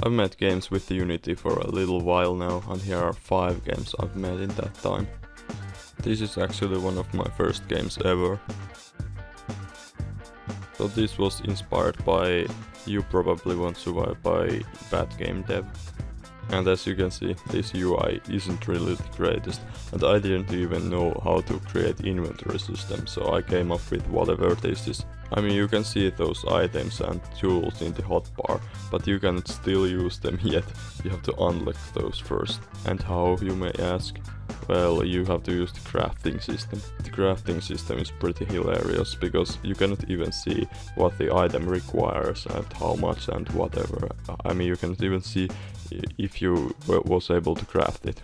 I've made games with Unity for a little while now, and here are 5 games I've made in that time. This is actually one of my first games ever. So this was inspired by You Probably Won't Survive by Bad Game Dev. And as you can see, this UI isn't really the greatest, and I didn't even know how to create inventory system, so I came up with whatever this is. I mean, you can see those items and tools in the hotbar, but you cannot still use them yet. You have to unlock those first. And how, you may ask? Well, you have to use the crafting system. The crafting system is pretty hilarious, because you cannot even see what the item requires and how much and whatever. I mean, you cannot even see if you was able to craft it.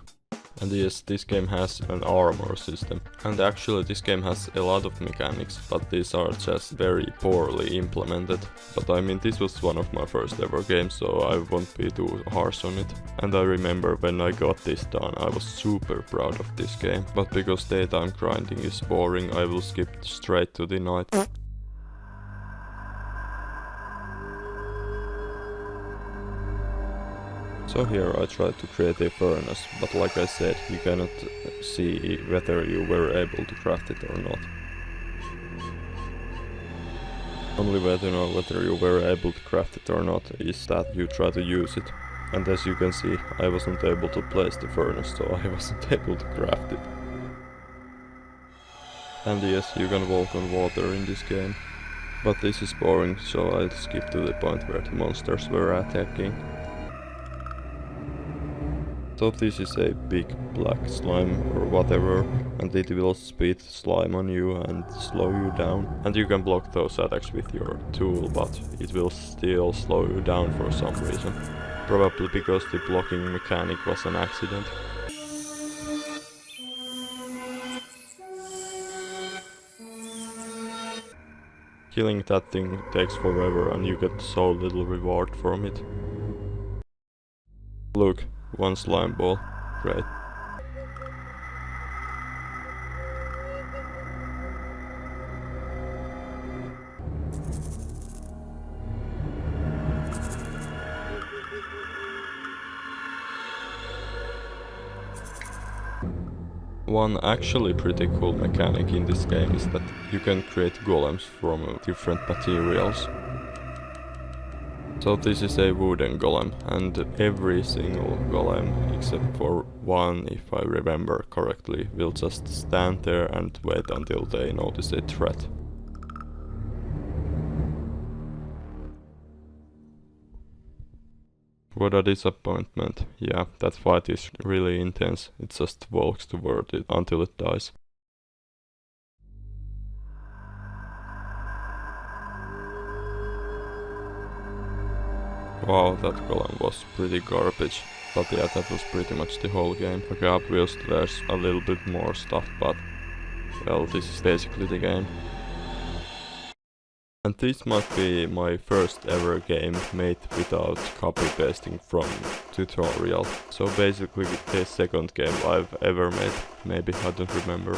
And yes, this game has an armor system. And actually this game has a lot of mechanics, but these are just very poorly implemented. But I mean, this was one of my first ever games, so I won't be too harsh on it. And I remember when I got this done, I was super proud of this game. But because daytime grinding is boring, I will skip straight to the night. So here I tried to create a furnace, but like I said, you cannot see whether you were able to craft it or not. Only way to know whether you were able to craft it or not is that you try to use it. And as you can see, I wasn't able to place the furnace, so I wasn't able to craft it. And yes, you can walk on water in this game. But this is boring, so I'll skip to the point where the monsters were attacking. So this is a big black slime or whatever, and it will spit slime on you and slow you down. And you can block those attacks with your tool, but it will still slow you down for some reason. Probably because the blocking mechanic was an accident. Killing that thing takes forever and you get so little reward from it. Look. 1 slime ball. Great. One actually pretty cool mechanic in this game is that you can create golems from different materials. So this is a wooden golem, and every single golem, except for one, if I remember correctly, will just stand there and wait until they notice a threat. What a disappointment. Yeah, that fight is really intense. It just walks toward it until it dies. Wow, that golem was pretty garbage. But yeah, that was pretty much the whole game. Okay, obviously there's a little bit more stuff, but well, this is basically the game. And this might be my first ever game made without copy pasting from tutorial. So basically the second game I've ever made. Maybe, I don't remember.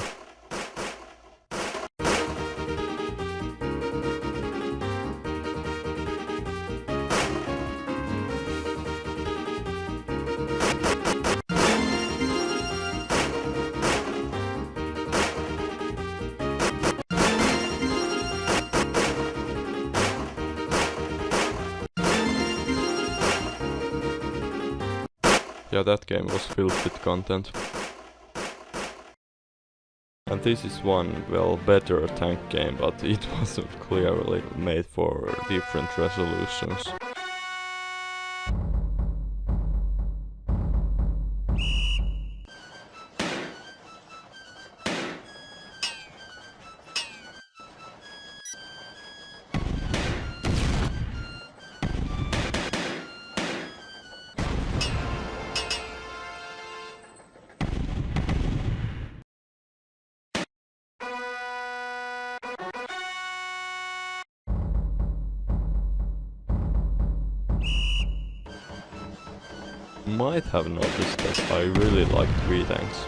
Yeah, that game was filled with content. And this is one, well, better tank game, but it wasn't clearly made for different resolutions. Might have noticed that I really liked V-Tanks.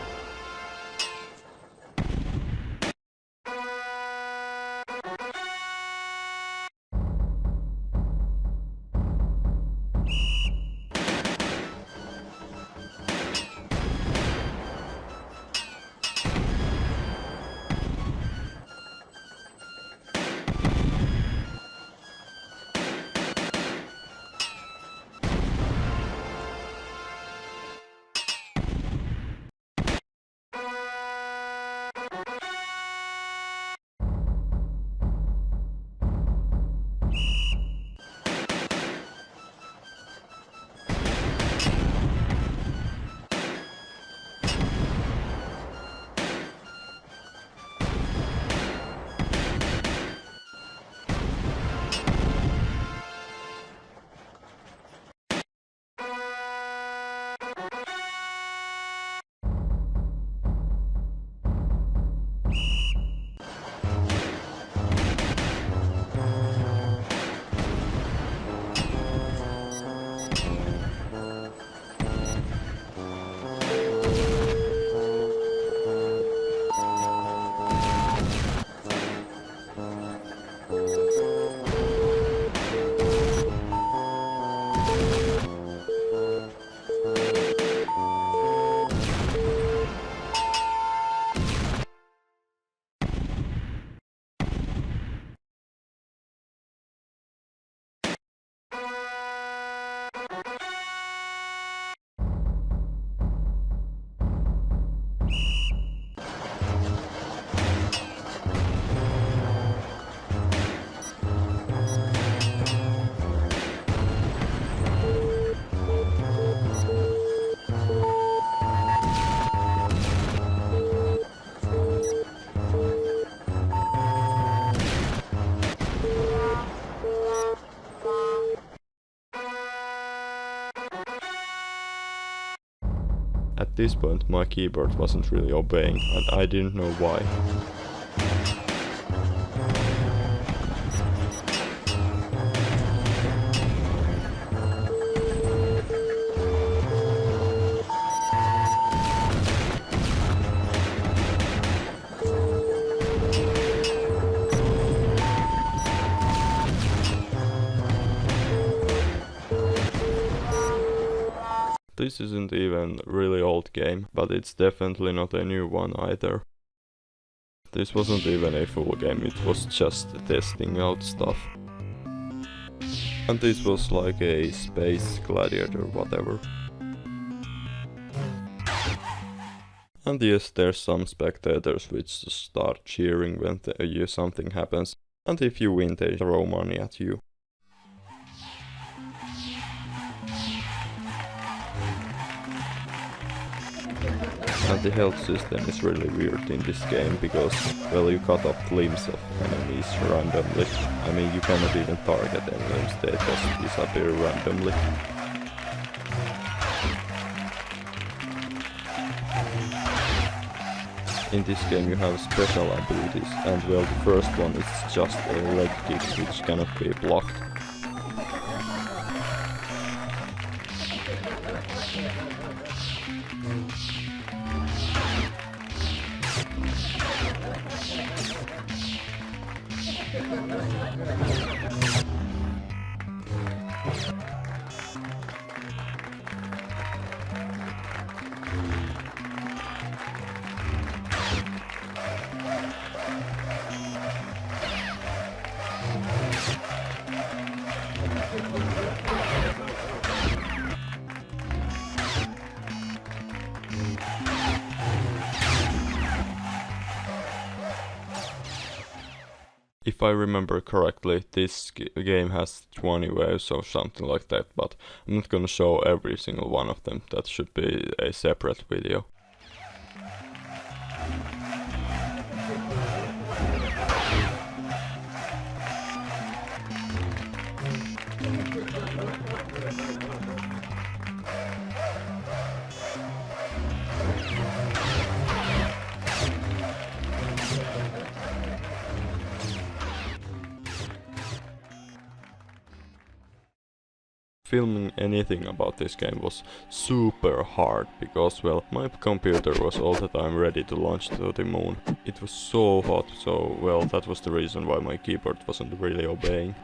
At this point my keyboard wasn't really obeying and I didn't know why. This isn't even really old game, but it's definitely not a new one either. This wasn't even a full game, it was just testing out stuff. And this was like a space gladiator whatever. And yes, there's some spectators which start cheering when something happens, and if you win they throw money at you. And the health system is really weird in this game because, well, you cut off limbs of enemies randomly. I mean, you cannot even target any limbs, they just disappear randomly. In this game you have special abilities, and well, the first one is just a leg kick which cannot be blocked. If I remember correctly, this game has 20 waves or something like that, but I'm not gonna show every single one of them, that should be a separate video. Filming anything about this game was super hard because, well, my computer was all the time ready to launch to the moon. It was so hot, so, well, that was the reason why my keyboard wasn't really obeying.